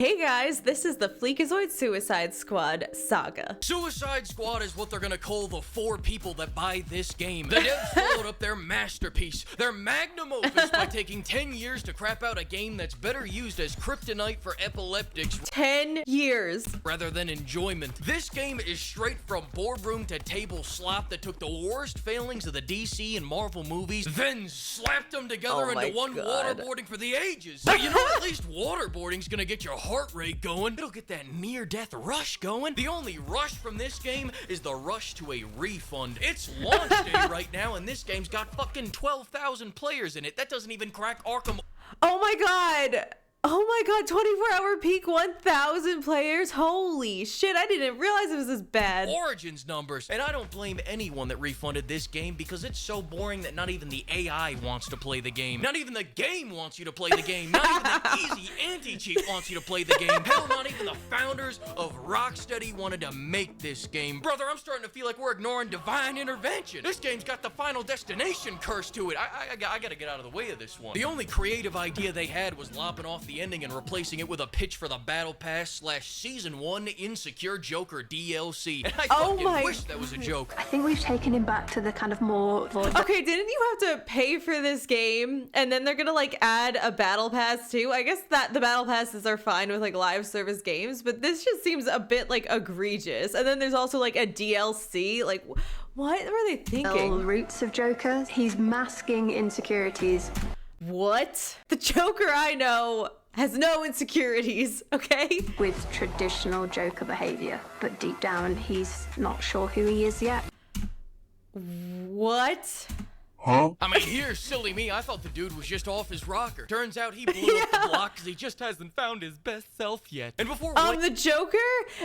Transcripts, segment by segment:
Hey guys, this is the Fleekazoid Suicide Squad Saga. Suicide Squad is what they're gonna call the 4 people that buy this game. The devs followed up their masterpiece, their magnum opus, by taking 10 years to crap out a game that's better used as kryptonite for epileptics 10 years. rather than enjoyment. This game is straight from boardroom to table slop that took the worst failings of the DC and Marvel movies, then slapped them together into one waterboarding for the ages. But you know, at least waterboarding's gonna get your heart rate going. It'll get that near-death rush going. The only rush from this game is the rush to a refund. It's launch day right now, and this game's got fucking 12,000 players in it. That doesn't even crack Arkham. Oh my god! Oh my god, 24-hour peak, 1,000 players? Holy shit, I didn't realize it was this bad. Origins numbers. And I don't blame anyone that refunded this game because it's so boring that not even the AI wants to play the game. Not even the game wants you to play the game. Not even the easy anti-cheat wants you to play the game. Hell, not even the founders of Rocksteady wanted to make this game. Brother, I'm starting to feel like we're ignoring divine intervention. This game's got the Final Destination curse to it. I gotta get out of the way of this one. The only creative idea they had was lopping off the ending and replacing it with a pitch for the Battle Pass / Season 1 Insecure Joker DLC. And I fucking wish that was a joke. I think we've taken him back to the kind of more... Okay, didn't you have to pay for this game and then they're gonna like add a Battle Pass too? I guess that the Battle Passes are fine with like live service games, but this just seems a bit like egregious. And then there's also like a DLC. Like, what were they thinking? Roots of Joker. He's masking insecurities. What? The Joker I know has no insecurities, okay? With traditional Joker behavior, but deep down he's not sure who he is yet. What? Huh? I mean, here's silly me. I thought the dude was just off his rocker. Turns out he blew up the block because he just hasn't found his best self yet. And before the Joker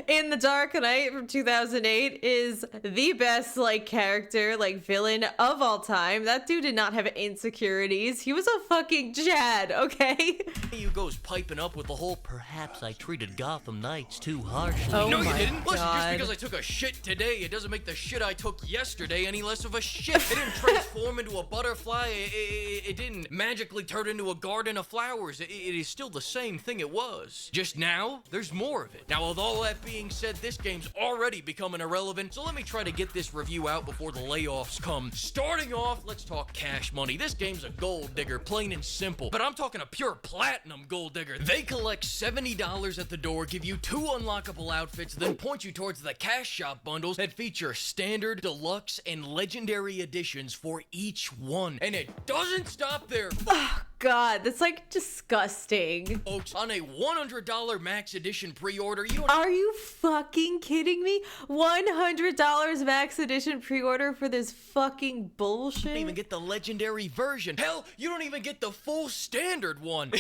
in The Dark Knight from 2008 is the best like character, like villain of all time. That dude did not have insecurities. He was a fucking Chad, okay? He goes piping up with the whole "perhaps I treated Gotham Knights too harshly." Oh no, you my didn't. Listen, just God. because I took a shit today, it doesn't make the shit I took yesterday any less of a shit. It didn't transform into a butterfly. It didn't magically turn into a garden of flowers. It is still the same thing it was. Just now, there's more of it. Now, with all that being said, this game's already becoming irrelevant, so let me try to get this review out before the layoffs come. Starting off, let's talk cash money. This game's a gold digger, plain and simple. But I'm talking a pure platinum gold digger. They collect $70 at the door, give you 2 unlockable outfits, then point you towards the cash shop bundles that feature standard, deluxe, and legendary editions for each one. And it doesn't stop there. Oh god, that's like disgusting. Folks, on a $100 max edition pre-order, you don't... Are you fucking kidding me? $100 max edition pre-order for this fucking bullshit? don't even get the legendary version. Hell, you don't even get the full standard one.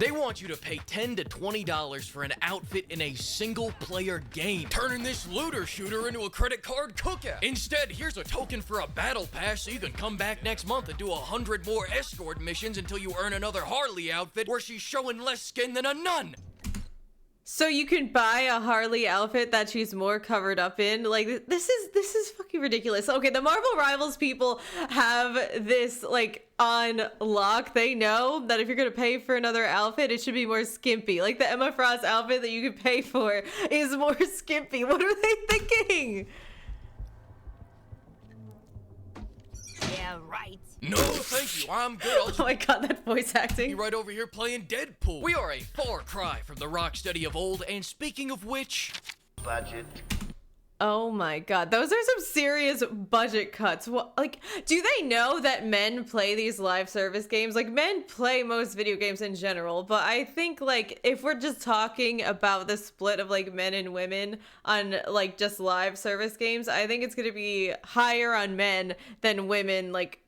They want you to pay $10 to $20 for an outfit in a single-player game, turning this looter shooter into a credit card cookout. Instead, here's a token for a battle pass so you can come back next month and do 100 more escort missions until you earn another Harley outfit where she's showing less skin than a nun. So you can buy a Harley outfit that she's more covered up in? Like, this is fucking ridiculous. Okay, the Marvel Rivals people have this, like, on lock. They know that if you're gonna pay for another outfit, it should be more skimpy. Like, the Emma Frost outfit that you could pay for is more skimpy. What are they thinking? Yeah, right. No, thank you. I'm good. I'll Oh my god, that voice acting. be right over here playing Deadpool. We are a far cry from the Rocksteady of old, and speaking of which... Budget. Oh my god, those are some serious budget cuts. What, like, do they know that men play these live service games? Like, men play most video games in general, but I think, like, if we're just talking about the split of, like, men and women on, like, just live service games, I think it's gonna be higher on men than women, like,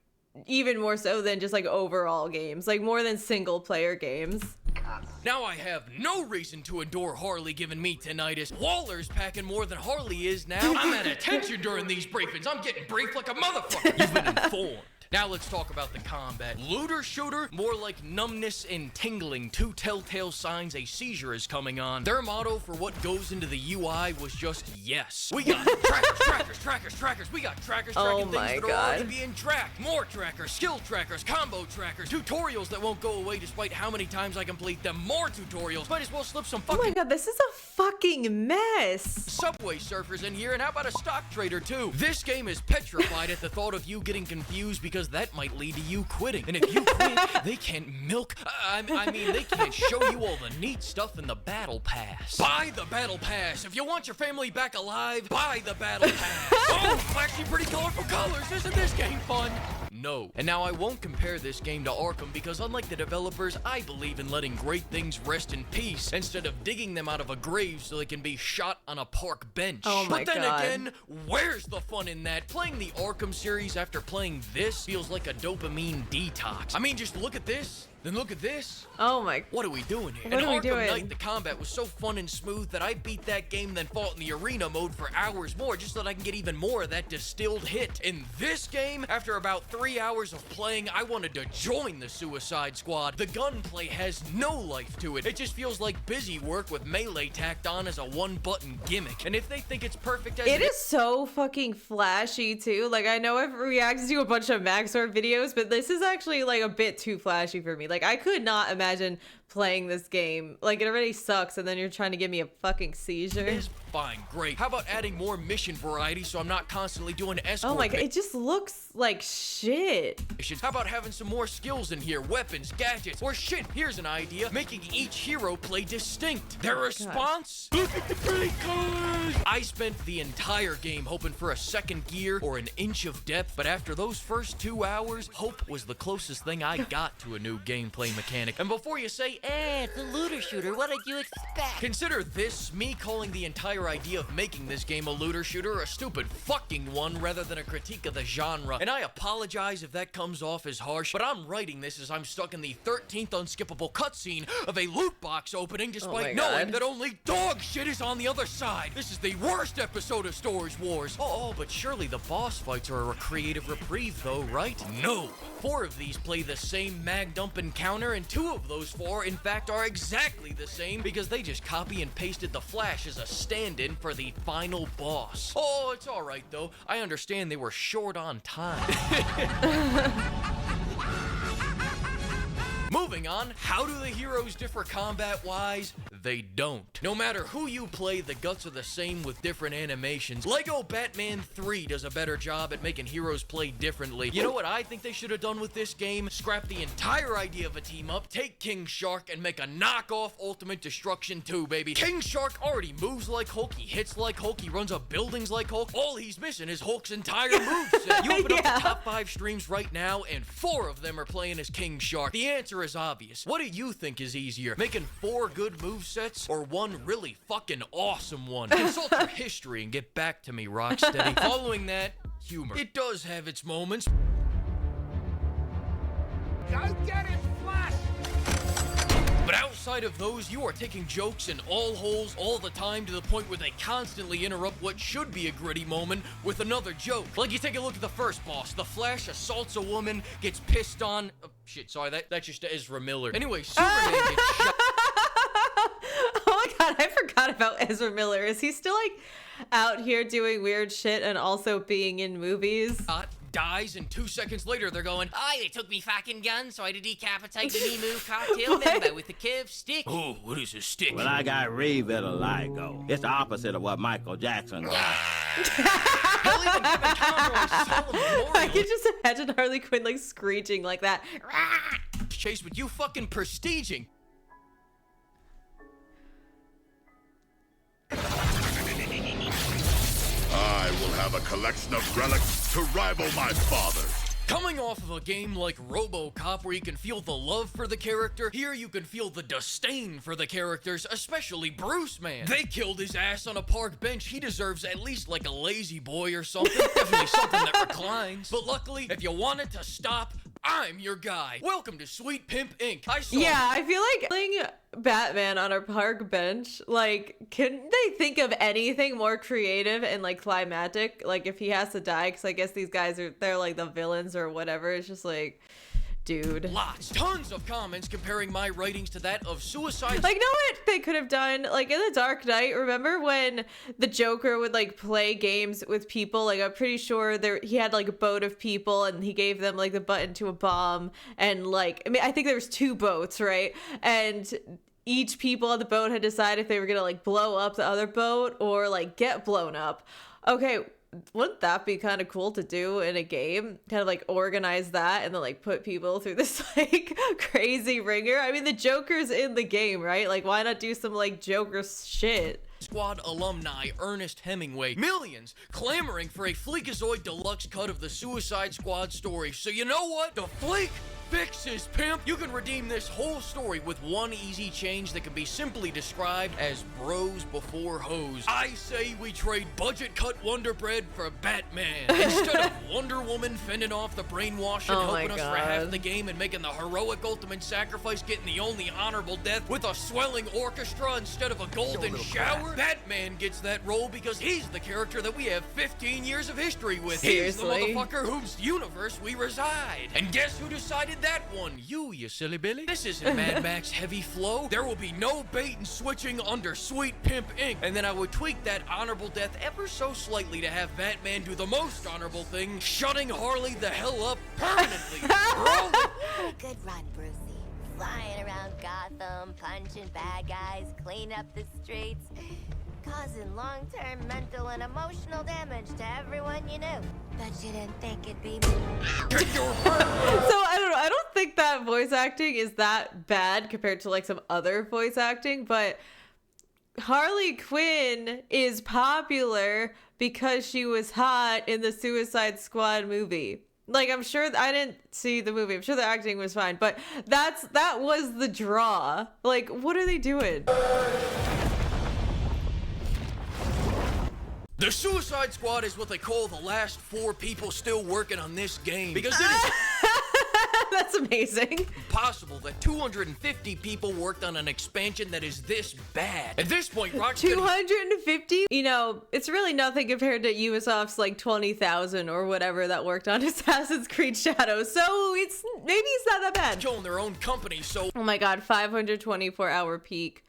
even more so than just, like, overall games. Like, more than single-player games. Now I have no reason to endure Harley giving me tinnitus. Waller's packing more than Harley is now. I'm at attention during these briefings. I'm getting briefed like a motherfucker. You've been informed. Now let's talk about the combat. Looter shooter, more like numbness and tingling, two telltale signs a seizure is coming on. Their motto for what goes into the UI was just yes. We got trackers. We got trackers tracking things that are already being tracked. More trackers, skill trackers, combo trackers, tutorials that won't go away despite how many times I complete them. More tutorials. Might as well slip some fucking— Oh my god, this is a fucking mess. Subway surfers in here, and how about a stock trader too? This game is petrified at the thought of you getting confused because that might lead to you quitting. And if you quit, they can't milk— I mean, they can't show you all the neat stuff in the battle pass. Buy the battle pass. If you want your family back alive, buy the battle pass. Oh, flashy, pretty colorful colors. Isn't this game fun? No. And now I won't compare this game to Arkham because unlike the developers, I believe in letting great things rest in peace instead of digging them out of a grave so they can be shot on a park bench. Oh my But then God. again, where's the fun in that? Playing the Arkham series after playing this feels like a dopamine detox. I mean, just look at this. Then look at this. Oh my. What are we doing here? What In are we Arkham doing? Knight, the combat was so fun and smooth that I beat that game, then fought in the arena mode for hours more just so that I can get even more of that distilled hit. In this game, after about 3 hours of playing, I wanted to join the Suicide Squad. The gunplay has no life to it. It just feels like busy work with melee tacked on as a one-button gimmick. And if they think it's perfect as It is so fucking flashy too. Like, I know I've reacted to a bunch of Maxor videos, but this is actually like a bit too flashy for me. Like, I could not imagine playing this game. Like, it already sucks, and then you're trying to give me a fucking seizure. is fine, great. How about adding more mission variety so I'm not constantly doing escort Oh my god, it just looks like shit. missions? How about having some more skills in here, weapons, gadgets, or shit, here's an idea, making each hero play distinct. Their response? Look at the pretty colors! I spent the entire game hoping for a second gear or an inch of depth, but after those first 2 hours, hope was the closest thing I got to a new gameplay mechanic. And before you say, It's a looter shooter. What did you expect? consider this me calling the entire idea of making this game a looter shooter a stupid fucking one rather than a critique of the genre. And I apologize if that comes off as harsh, but I'm writing this as I'm stuck in the 13th unskippable cutscene of a loot box opening despite knowing God. that only dog shit is on the other side. This is the worst episode of Storage Wars. Oh, but surely the boss fights are a creative reprieve though, right? No. 4 of these play the same mag dump encounter, and 2 of those 4 in fact are exactly the same because they just copy and pasted the Flash as a stand-in for the final boss. Oh, it's alright though. I understand they were short on time. Moving on, how do the heroes differ combat-wise? They don't. No matter who you play, the guts are the same with different animations. Lego Batman 3 does a better job at making heroes play differently. You know what I think they should have done with this game? Scrap the entire idea of a team-up, take King Shark, and make a knockoff Ultimate Destruction 2, baby. King Shark already moves like Hulk, he hits like Hulk, he runs up buildings like Hulk. All he's missing is Hulk's entire moveset. You open up the top 5 streams right now, and 4 of them are playing as King Shark. The answer is obvious. What do you think is easier? Making 4 good movesets or 1 really fucking awesome one? Consult your history and get back to me, Rocksteady. Following that, humor. It does have its moments. Go get it, Flash! But outside of those, you are taking jokes in all holes all the time to the point where they constantly interrupt what should be a gritty moment with another joke. Like you take a look at the first boss. The Flash assaults a woman, gets pissed on— oh, shit, sorry, that's just Ezra Miller. Anyway, Superman gets shot. Oh my god, I forgot about Ezra Miller. Is he still like out here doing weird shit and also being in movies? Dies, and 2 seconds later they're going, Aye, they took me fucking gun, so I had to decapitate the Emu cocktail member with a curved stick. oh, what is a stick? Well, I got re vitiligo. It's the opposite of what Michael Jackson got. Hell, even Kevin Conroy's solemn I memorial can just imagine Harley Quinn like screeching like that. chase with you fucking prestiging. I will have a collection of relics to rival my father's. Coming off of a game like RoboCop where you can feel the love for the character, here you can feel the disdain for the characters, especially Bruce, man. They killed his ass on a park bench. He deserves at least like a lazy boy or something. Definitely something that reclines. But luckily, if you want it to stop, I'm your guy. Welcome to Sweet Pimp Inc. Yeah, I feel like playing Batman on a park bench, like, couldn't they think of anything more creative and, like, climactic? Like, if he has to die, because I guess these guys they're, like, the villains or whatever. It's just like, dude. Tons of comments comparing my writings to that of Suicide. Like, know what they could have done? Like, in The Dark Knight, remember when the Joker would, like, play games with people? Like, I'm pretty sure he had, like, a boat of people, and he gave them, like, the button to a bomb, and, like, I mean, I think there was 2 boats, right? And each people on the boat had decided if they were gonna, like, blow up the other boat or, like, get blown up. Okay, wouldn't that be kind of cool to do in a game? Kind of like organize that and then like put people through this like crazy ringer. I mean, the Joker's in the game, right? Like, why not do some like Joker shit? Squad alumni Ernest Hemingway, millions clamoring for a Fleekazoid deluxe cut of the Suicide Squad story. So you know what? The Fleek fixes, pimp. You can redeem this whole story with one easy change that can be simply described as bros before hoes. I say we trade budget cut Wonder Bread for Batman. Instead of Wonder Woman fending off the brainwashing, helping us for half the game and making the heroic ultimate sacrifice, getting the only honorable death with a swelling orchestra instead of a golden shower, Batman gets that role because he's the character that we have 15 years of history with. Seriously? He's the motherfucker whose universe we reside. And guess who decided that one? You silly Billy. This isn't Mad Max heavy flow. There will be no bait and switching under Sweet Pimp Inc. And then I would tweak that honorable death ever so slightly to have Batman do the most honorable thing, shutting Harley the hell up permanently. Good run, Brucey. Flying around Gotham, punching bad guys, clean up the streets, causing long-term mental and emotional damage to everyone you knew. Bet you didn't think it'd be me. So I don't know. I don't think that voice acting is that bad compared to like some other voice acting, but Harley Quinn is popular because she was hot in the Suicide Squad movie. Like, I'm sure I didn't see the movie. I'm sure the acting was fine, but that was the draw. Like, what are they doing? The Suicide Squad is what they call the last 4 people still working on this game. Because it is That's amazing. possible that 250 people worked on an expansion that is this bad. At this point, Rocksteady... 250? You know, it's really nothing compared to Ubisoft's like 20,000 or whatever that worked on Assassin's Creed Shadows. So maybe it's not that bad. killing their own company so Oh my god, 524-hour peak.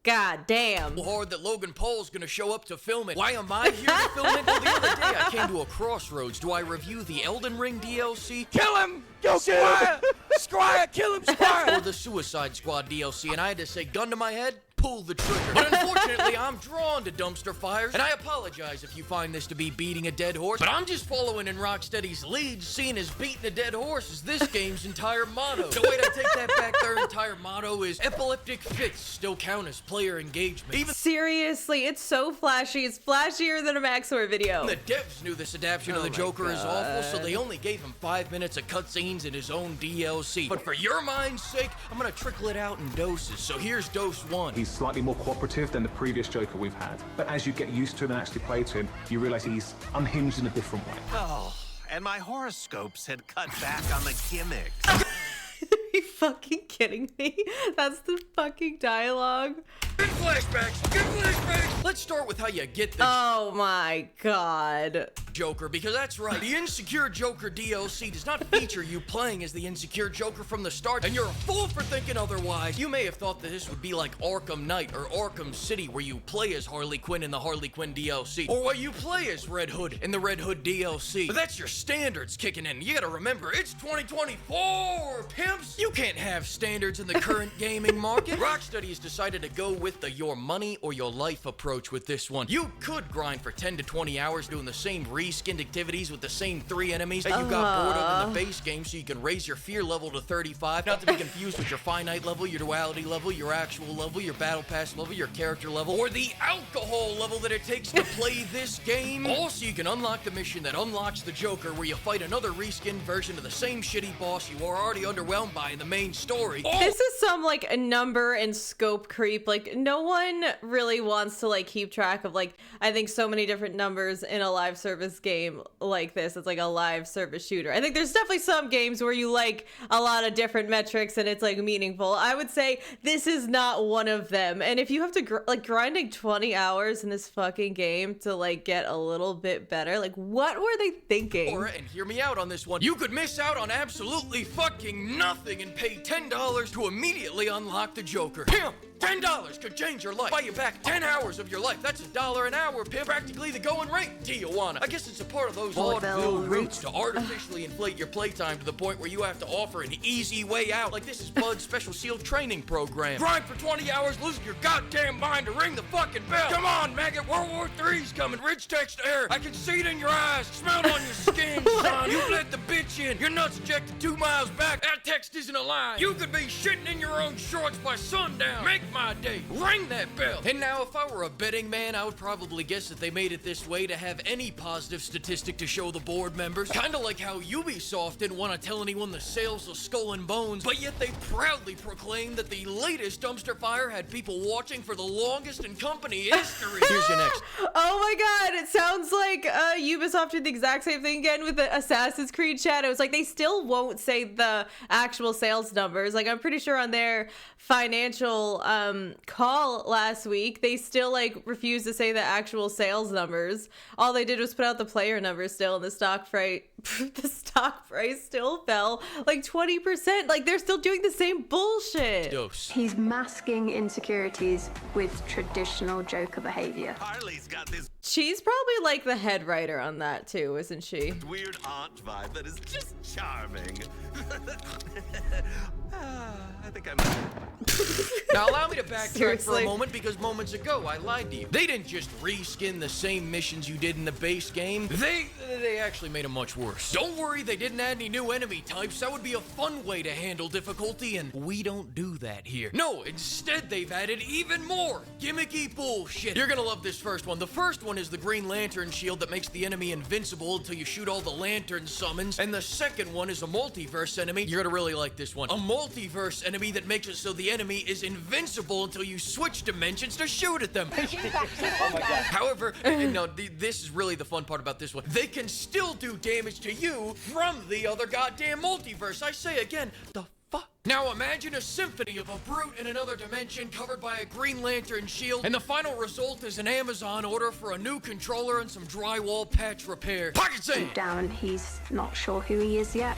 God damn. hard that Logan Paul's gonna show up to film it. Why am I here to film it? Well, the other day I came to a crossroads. Do I review the Elden Ring DLC? Kill him! Go Squire! Squire, kill him, Squire! Or the Suicide Squad DLC, and I had to say, gun to my head, pull the trigger. But unfortunately, I'm drawn to dumpster fires, and I apologize if you find this to be beating a dead horse, but I'm just following in Rocksteady's lead, seeing as beating a dead horse is this game's entire motto. So wait, I take that back. Their entire motto is epileptic fits still count as player engagement. Even Seriously, it's so flashy. It's flashier than a Maxor video. the devs knew this adaptation of the Joker is awful, so they only gave him 5 minutes of cutscenes in his own DLC. But for your mind's sake, I'm gonna trickle it out in doses. So here's dose 1. He's slightly more cooperative than the previous Joker we've had. But as you get used to him and actually play to him, you realize he's unhinged in a different way. Oh, and my horoscopes had cut back on the gimmicks. Are you fucking kidding me? That's the fucking dialogue. Good flashbacks! Good flashbacks! Let's start with how you get the Oh my god. Joker, because that's right. The Insecure Joker DLC does not feature you playing as the Insecure Joker from the start, and you're a fool for thinking otherwise. You may have thought that this would be like Arkham Knight or Arkham City, where you play as Harley Quinn in the Harley Quinn DLC, or where you play as Red Hood in the Red Hood DLC. But that's your standards kicking in. You gotta remember, it's 2024, pimps! You can't have standards in the current gaming market. Rocksteady has decided to go with the your money or your life approach with this one. You could grind for 10 to 20 hours doing the same reskinned activities with the same 3 enemies that you got bored of in the base game, so you can raise your fear level to 35, not to be confused with your finite level, your duality level, your actual level, your battle pass level, your character level, or the alcohol level that it takes to play this game. Also, you can unlock the mission that unlocks the Joker, where you fight another reskinned version of the same shitty boss you are already underwhelmed by in the main story. This is some like a number and scope creep. Like, no one really wants to like keep track of like, I think so many different numbers in a live service game like this. It's like a live service shooter. I think there's definitely some games where you like a lot of different metrics and it's like meaningful. I would say this is not one of them. And if you have to like grinding 20 hours in this fucking game to like get a little bit better, like what were they thinking? And hear me out on this one. You could miss out on absolutely fucking nothing and pay $10 to immediately unlock the Joker. Pimp! $10 could change your life. Buy you back 10 hours of your life. That's $1 an hour, pimp. Practically the going rate. Tijuana. I guess it's a part of those vaudeville roots to artificially inflate your playtime to the point where you have to offer an easy way out. Like this is Bud's special SEAL training program. Grind for 20 hours, losing your goddamn mind to ring the fucking bell. Come on, maggot. World War III's coming. Rich text air. I can see it in your eyes. Smell it on your skin, son. You let the bitch in. Your nuts ejected 2 miles back. That text isn't a lie. You could be shitting in your own shorts by sundown. Make my day. Ring that bell. And now if I were a betting man, I would probably guess that they made it this way to have any positive statistic to show the board members. Kinda like how Ubisoft didn't want to tell anyone the sales of Skull and Bones, but yet they proudly proclaimed that the latest dumpster fire had people watching for the longest in company history. Here's your next. Oh my god, it sounds like Ubisoft did the exact same thing again with the Assassin's Creed Shadows. Like they still won't say the actual sales numbers. Like I'm pretty sure on their financial call last week, they still like refused to say the actual sales numbers. All they did was put out the player numbers still, and the stock price still fell like 20%. Like they're still doing the same bullshit. Dose. He's masking insecurities with traditional Joker behavior. Harley's got this She's probably like the head writer on that too, isn't she? weird aunt vibe that is just charming. I think I'm... Now allow me to backtrack for Seriously? a moment, because moments ago I lied to you. They didn't just reskin the same missions you did in the base game. They actually made them much worse. Don't worry, they didn't add any new enemy types. That would be a fun way to handle difficulty, and we don't do that here. No, instead they've added even more gimmicky bullshit. You're gonna love this first one. The first one is the Green Lantern shield that makes the enemy invincible until you shoot all the lantern summons. And the second one is a multiverse enemy. You're gonna really like this one. A multiverse enemy that makes it so the enemy is invincible until you switch dimensions to shoot at them. However, no, this is really the fun part about this one. They can still do damage to you from the other goddamn multiverse. I say again, the fuck? Now imagine a symphony of a brute in another dimension covered by a Green Lantern shield, and the final result is an Amazon order for a new controller and some drywall patch repair. Pocket sand! Deep down, he's not sure who he is yet.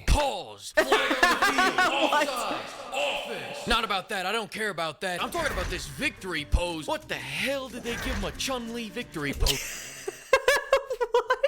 Pause. Flag on the field. Offsides. Offense. Not about that. I don't care about that. I'm talking about this victory pose. What the hell did they give him a Chun-Li victory pose? What?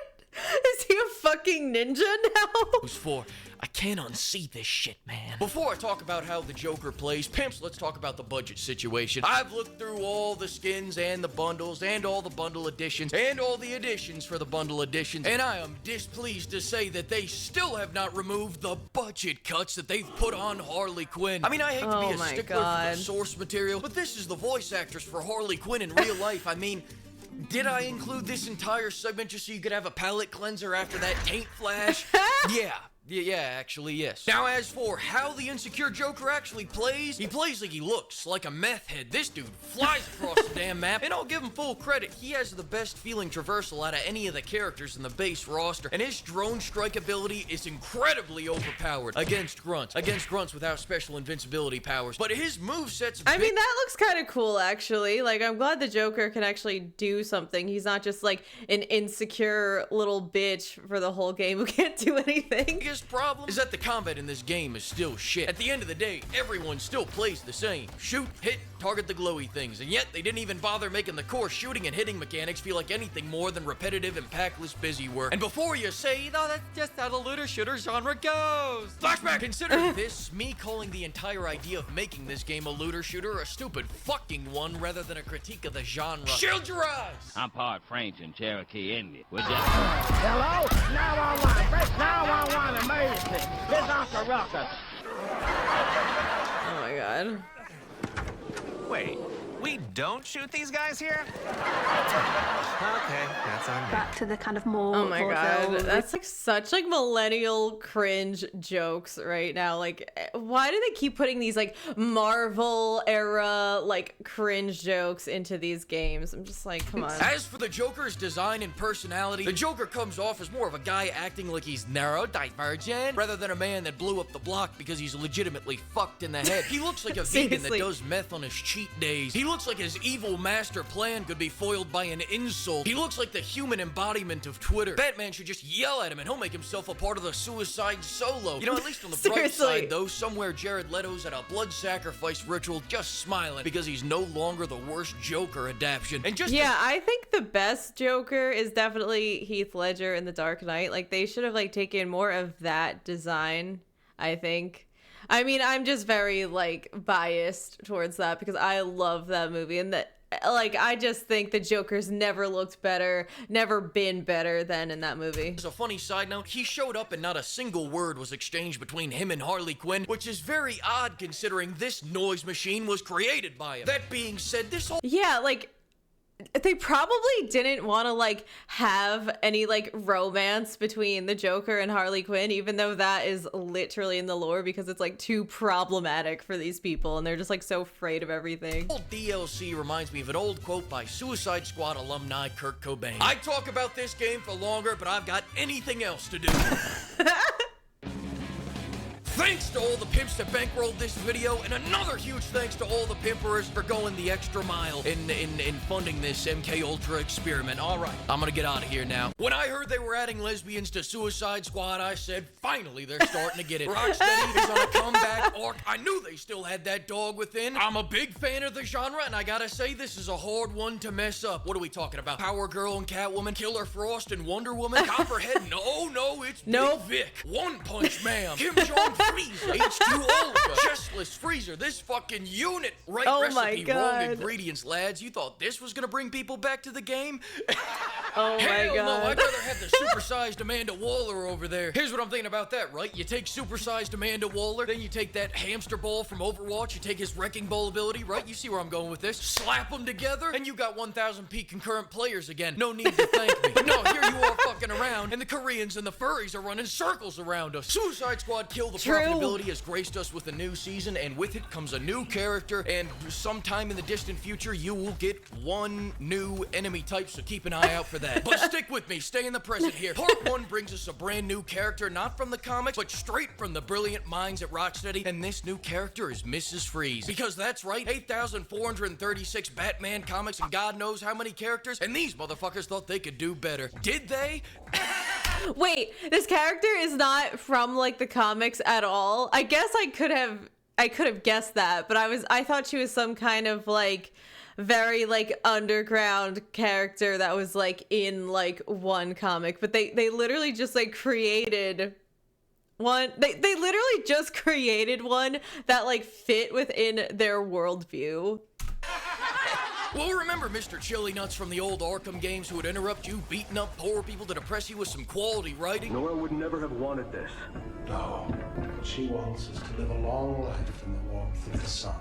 Is he a fucking ninja now? Who's for? I can't unsee this shit, man. Before I talk about how the Joker plays, pimps, let's talk about the budget situation. I've looked through all the skins and the bundles and all the bundle editions and all the editions for the bundle editions, and I am displeased to say that they still have not removed the budget cuts that they've put on Harley Quinn. I mean, I hate to be a stickler for the source material, but this is the voice actress for Harley Quinn in real life. I mean, did I include this entire segment just so you could have a palate cleanser after that taint flash? Yeah, actually, yes. Now, as for how the insecure Joker actually plays, he plays like he looks, like a meth head. This dude flies across the damn map, and I'll give him full credit. He has the best feeling traversal out of any of the characters in the base roster, and his drone strike ability is incredibly overpowered against grunts without special invincibility powers. But his moveset's I mean, that looks kind of cool, actually. Like, I'm glad the Joker can actually do something. He's not just like an insecure little bitch for the whole game who can't do anything. Biggest problem is that the combat in this game is still shit. At the end of the day, everyone still plays the same. Shoot, hit, target the glowy things, and yet they didn't even bother making the core shooting and hitting mechanics feel like anything more than repetitive and impactless busy work. And before you say, no, that's just how the looter shooter genre goes. Flashback! Consider this me calling the entire idea of making this game a looter shooter a stupid fucking one rather than a critique of the genre. Shield your eyes! I'm part French and Cherokee Indian. We're just... Hello? 911. Press 911 emergency. This Uncle Ruckus. Oh my god. Wait, We don't shoot these guys here? Okay, that's on me. Back to the kind of more Oh my god, vaudeville that's like such like millennial cringe jokes right now. Like, why do they keep putting these like Marvel era like cringe jokes into these games? I'm just like, come on. As for the Joker's design and personality, the Joker comes off as more of a guy acting like he's neurodivergent rather than a man that blew up the block because he's legitimately fucked in the head. He looks like a vegan that does meth on his cheat days. He looks like his evil master plan could be foiled by an insult. He looks like the human embodiment of Twitter. Batman should just yell at him and he'll make himself a part of the Suicide Solo. You know, at least on the bright side though, somewhere Jared Leto's at a blood sacrifice ritual just smiling because he's no longer the worst Joker adaptation. And just I think the best Joker is definitely Heath Ledger in The Dark Knight. Like, they should have like taken more of that design, I think. I mean, I'm just very like biased towards that because I love that movie, and that like I just think the Joker's never looked better, never been better than in that movie. As a funny side note, he showed up and not a single word was exchanged between him and Harley Quinn, which is very odd considering this noise machine was created by him. That being said, this whole like they probably didn't want to like have any like romance between the Joker and Harley Quinn, even though that is literally in the lore, because it's like too problematic for these people and they're just like so afraid of everything. Old DLC reminds me of an old quote by Suicide Squad alumni Kurt Cobain. I talk about this game for longer, but I've got anything else to do. Thanks to all the pimps that bankrolled this video, and another huge thanks to all the pimpers for going the extra mile in funding this MK Ultra experiment. All right, I'm gonna get out of here now. When I heard they were adding lesbians to Suicide Squad, I said, finally, they're starting to get it. Rocksteady is on a comeback arc. I knew they still had that dog within. I'm a big fan of the genre, and I gotta say, this is a hard one to mess up. What are we talking about? Power Girl and Catwoman, Killer Frost and Wonder Woman, Copperhead? No, it's Big Vic, One Punch Man, Kim Jong Freezer, H2 Olga, Chestless Freezer, this fucking unit. Right recipe, wrong ingredients, lads. You thought this was gonna bring people back to the game? Oh my Hell god. no, I'd rather have the supersized Amanda Waller over there. Here's what I'm thinking about that, right? You take supersized Amanda Waller, then you take that hamster ball from Overwatch, you take his wrecking ball ability, right? You see where I'm going with this. Slap them together, and you got 1,000 peak concurrent players again. No need to thank me. But no, here you are fucking around, and the Koreans and the furries are running circles around us. Suicide Squad Kill the Profitability has graced us with a new season, and with it comes a new character, and sometime in the distant future, you will get one new enemy type, so keep an eye out for that. But stick with me, stay in the present here. Part 1 brings us a brand new character, not from the comics, but straight from the brilliant minds at Rocksteady, and this new character is Mrs. Freeze. Because that's right, 8,436 Batman comics and God knows how many characters, and these motherfuckers thought they could do better. Did they? Wait, this character is not from like the comics at all. I guess I could have guessed that, but I thought she was some kind of like very like underground character that was like in like one comic, but they literally just like created one. They literally just created one that like fit within their worldview. Well, remember Mr. Chili Nuts from the old Arkham games who would interrupt you beating up poor people to depress you with some quality writing? Nora would never have wanted this. No. What she wants is to live a long life in the warmth of the sun.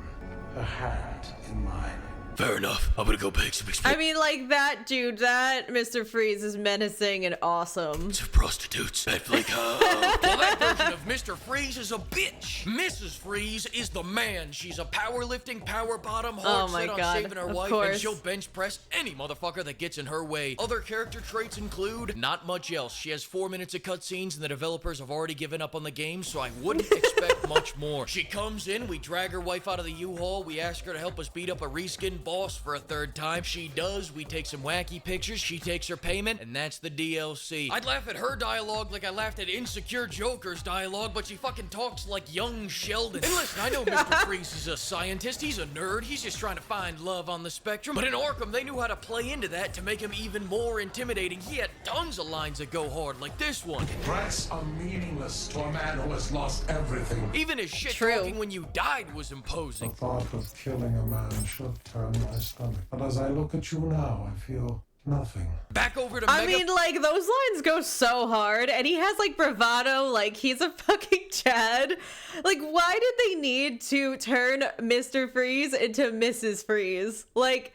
Her hand in mine. Fair enough. I'm gonna go bake some I mean, like, that dude, that Mr. Freeze is menacing and awesome. To prostitutes. That Well, that version of Mr. Freeze is a bitch. Mrs. Freeze is the man. She's a powerlifting, power bottom, hard set on saving her wife, and she'll bench press any motherfucker that gets in her way. Other character traits include not much else. She has 4 minutes of cutscenes, and the developers have already given up on the game, so I wouldn't expect much more. She comes in, we drag her wife out of the U-Haul, we ask her to help us beat up a reskin boss for a third time. She does. We take some wacky pictures. She takes her payment, and that's the DLC. I'd laugh at her dialogue like I laughed at Insecure Joker's dialogue, but she fucking talks like young Sheldon. And listen, I know Mr. Freeze is a scientist. He's a nerd. He's just trying to find love on the spectrum. But in Arkham, they knew how to play into that to make him even more intimidating. He had tons of lines that go hard, like this one. Threats are meaningless to a man who has lost everything. Even his shit talking when you died was imposing. The thought of killing a man should turn my stomach. But as I look at you now, I feel Nothing. Back over to I mean, like, those lines go so hard, and he has, like, bravado, like, he's a fucking Chad. Like, why did they need to turn Mr. Freeze into Mrs. Freeze? Like,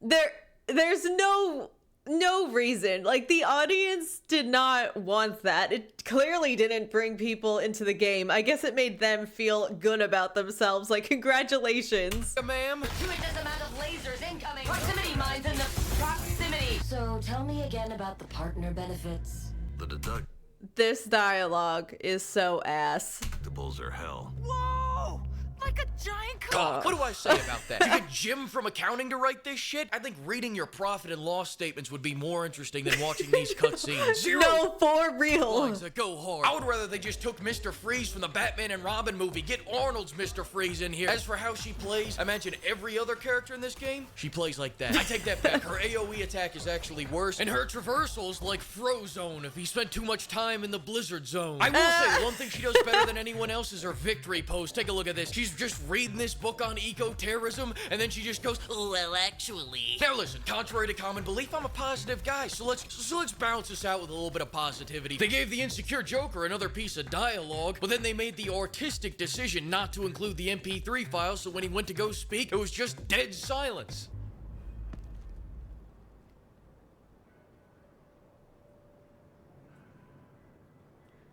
there's no reason. Like, the audience did not want that. It clearly didn't bring people into the game. I guess it made them feel good about themselves. Like, congratulations. Ma'am? Tremendous amount of lasers incoming. Proximity mines in the proximity. So tell me again about the partner benefits. The This dialogue is so ass. deductibles are hell. Whoa! Like a giant God, what do I say about that? You get Jim from accounting to write this shit? I think reading your profit and loss statements would be more interesting than watching these cutscenes. Zero No, for real. lines that go hard. I would rather they just took Mr. Freeze from the Batman and Robin movie. Get Arnold's Mr. Freeze in here. As for how she plays, imagine every other character in this game, she plays like that. I take that back. Her AoE attack is actually worse, and her traversals like Frozone if he spent too much time in the Blizzard Zone. I will say, one thing she does better than anyone else is her victory pose. Take a look at this. She's just reading this book on eco-terrorism, and then she just goes, Well, actually. now listen, contrary to common belief, I'm a positive guy, so let's balance this out with a little bit of positivity. They gave the insecure Joker another piece of dialogue, but then they made the artistic decision not to include the MP3 file, so when he went to go speak, it was just dead silence.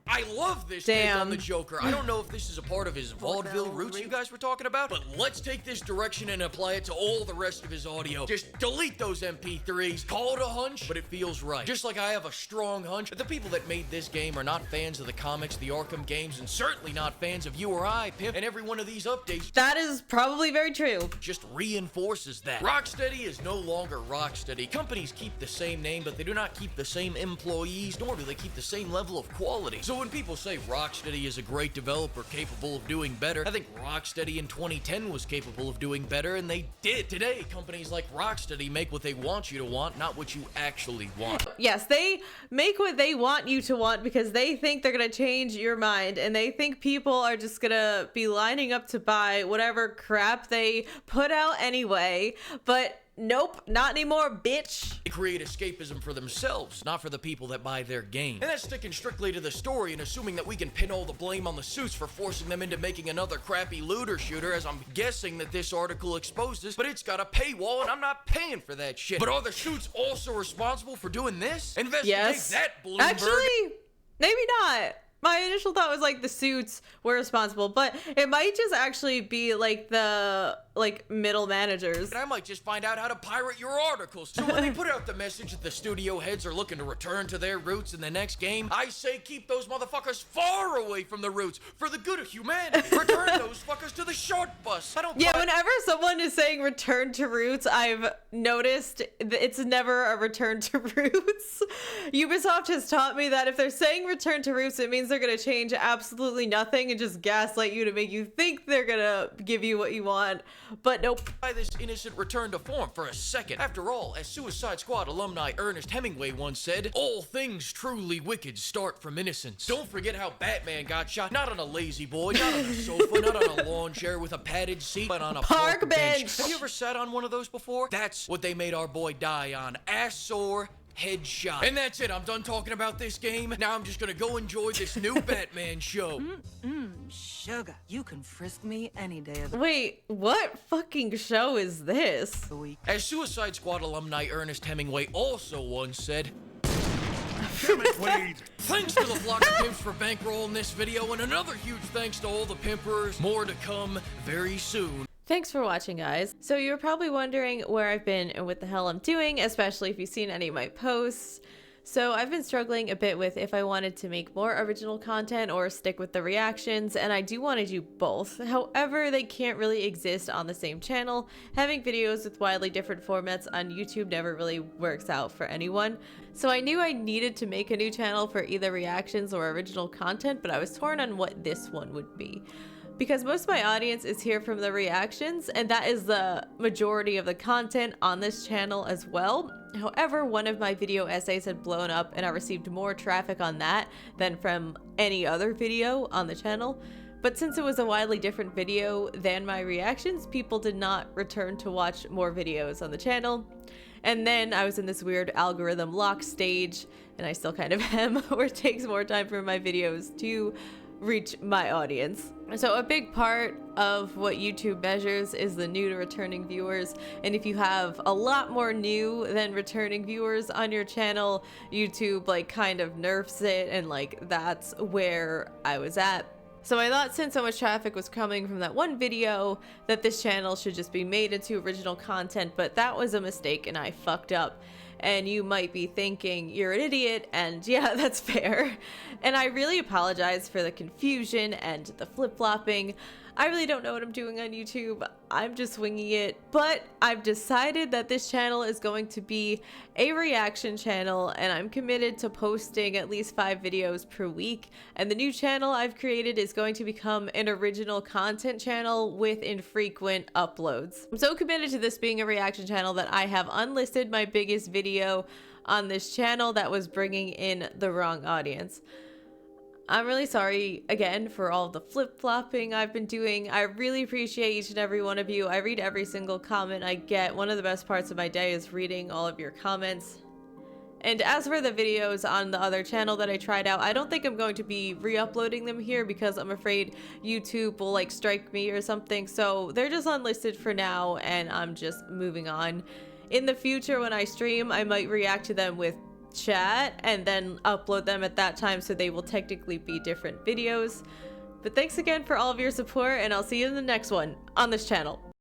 I love this take on the Joker. I don't know if this is a part of his vaudeville roots you guys were talking about, but let's take this direction and apply it to all the rest of his audio. Just delete those MP3s, call it a hunch, but it feels right. Just like I have a strong hunch that the people that made this game are not fans of the comics, the Arkham games, and certainly not fans of you or I, Pimp, and every one of these updates. That is probably very true. Just reinforces that. Rocksteady is no longer Rocksteady. Companies keep the same name, but they do not keep the same employees, nor do they keep the same level of quality. So when people say Rocksteady is a great developer capable of doing better, I think Rocksteady in 2010 was capable of doing better, and they did. Today, companies like Rocksteady make what they want you to want, not what you actually want. Yes, they make what they want you to want because they think they're gonna change your mind, and they think people are just gonna be lining up to buy whatever crap they put out anyway, but nope, not anymore, bitch. They create escapism for themselves, not for the people that buy their game. And that's sticking strictly to the story and assuming that we can pin all the blame on the suits for forcing them into making another crappy looter shooter, as I'm guessing that this article exposes, but it's got a paywall and I'm not paying for that shit. But are the suits also responsible for doing this? Investigate that, Bloomberg. Actually, maybe not. My initial thought was like the suits were responsible, but it might just actually be like the middle managers. And I might just find out how to pirate your articles. So when they put out the message that the studio heads are looking to return to their roots in the next game, I say keep those motherfuckers far away from the roots for the good of humanity. Return those fuckers to the short bus. I don't. Yeah, whenever someone is saying return to roots, I've noticed it's never a return to roots. Ubisoft has taught me that if they're saying return to roots, it means they're gonna change absolutely nothing and just gaslight you to make you think they're gonna give you what you want. But nope. By this innocent return to form for a second. After all, as Suicide Squad alumni Ernest Hemingway once said, all things truly wicked start from innocence. Don't forget how Batman got shot, not on a lazy boy, not on a sofa, not on a lawn chair with a padded seat, but on a park bench. Have you ever sat on one of those before? That's what they made our boy die on. Ass sore, headshot. And that's it. I'm done talking about this game. Now I'm just gonna go enjoy this new Batman show. Sugar, you can frisk me any day of the Wait, what fucking show is this? week. As Suicide Squad alumni Ernest Hemingway also once said, Damn it, Wade! thanks to the flock of pimps for bankrolling this video, and another huge thanks to all the pimpers. More to come very soon. Thanks for watching, guys. So you're probably wondering where I've been and what the hell I'm doing, especially if you've seen any of my posts. So I've been struggling a bit with if I wanted to make more original content or stick with the reactions, and I do want to do both. However, they can't really exist on the same channel. Having videos with widely different formats on YouTube never really works out for anyone. So I knew I needed to make a new channel for either reactions or original content, but I was torn on what this one would be. Because most of my audience is here from the reactions, and that is the majority of the content on this channel as well. However, one of my video essays had blown up and I received more traffic on that than from any other video on the channel, But since it was a widely different video than my reactions, people did not return to watch more videos on the channel. And then I was in this weird algorithm lock stage, and I still kind of am, where it takes more time for my videos to reach my audience. So a big part of what YouTube measures is the new to returning viewers, and if you have a lot more new than returning viewers on your channel, YouTube like kind of nerfs it, and like that's where I was at. So I thought since so much traffic was coming from that one video that this channel should just be made into original content, but that was a mistake and I fucked up. And you might be thinking you're an idiot, and yeah, that's fair. And I really apologize for the confusion and the flip-flopping. I really don't know what I'm doing on YouTube. I'm just winging it, but I've decided that this channel is going to be a reaction channel, and I'm committed to posting at least 5 videos per week. And the new channel I've created is going to become an original content channel with infrequent uploads. I'm so committed to this being a reaction channel that I have unlisted my biggest video on this channel that was bringing in the wrong audience. I'm really sorry again for all the flip-flopping I've been doing. I really appreciate each and every one of you. I read every single comment I get. One of the best parts of my day is reading all of your comments. And as for the videos on the other channel that I tried out, I don't think I'm going to be re-uploading them here because I'm afraid YouTube will like strike me or something. So they're just unlisted for now, and I'm just moving on. In the future when I stream, I might react to them with chat and then upload them at that time, so they will technically be different videos. But thanks again for all of your support, and I'll see you in the next one on this channel.